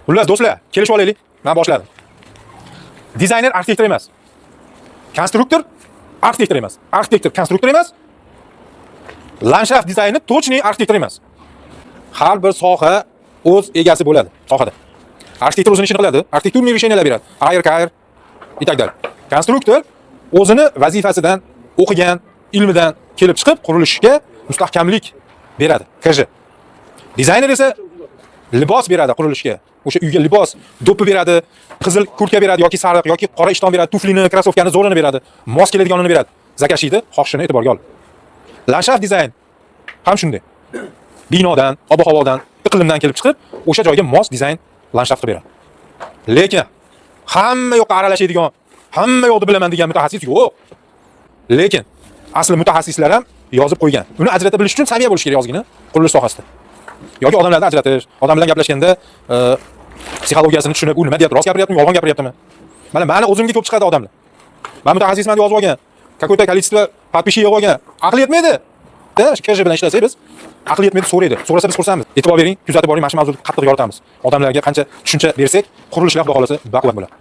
Xullas do'stlar, kelishib olaylik. Men boshladim. Dizayner arxitektor emas. Konstruktor arxitektor emas. Arxitektor konstruktor emas. Landshaft dizayni точный arxitektor emas. Har bir soha o'z egasi bo'ladi sohada. Arxitektor o'zini ishini qiladi, arxitekturniy решениyalar beradi. Ayr, и так далее. Konstruktor o'zini vazifasidan, o'qigan ilmidan kelib chiqib qurilishga mustahkamlik beradi. KJ. Dizayner esa libos beradi qurilishga. O'sha uyga libos, do'ppi beradi, qizil kurtka beradi yoki sariq yoki qora ishton beradi, tuflini, krossovkani zo'rini beradi, mos keladiganini beradi. Zakashiydi, xohishini e'tiborga ol. Landshaft dizayn ham shunday. Binodan, ob-havodan, iqlimdan kelib chiqib, o'sha joyga mos dizayn landshaft qilib beradi. Lekin hamma yoqqa aralashadigan, hamma yoqni bilaman degan mutaxassis yo'q. Lekin asli mutaxassislar ham yozib qo'ygan. Uni ajrata bilish uchun saviya bo'lish kerak yozgini qurilish sohasida. Yoki odamlardan ajratish, odam bilan gaplashganda psixologiyasini tushunib, u nima deyapti, rost gapiryaptimi, yolg'on gapiryaptimi? Mana meni o'zimga ko'p chiqadi odamlar. Men mutaxassisman deb yozib olgan, какое-то количество подписчиков yig'ib olgan. Aql yetmaydi. Da, KJ bilan ishlasak biz aql yetmaydi, so'raydi. So'rasa biz xursandmiz. E'tibor bering, kuzatib boring, mana shu mavzuda qattiq yoritamiz. Odamlarga qancha tushuncha bersak, qurilishlar xudo xolasa baquvvat bo'ladi.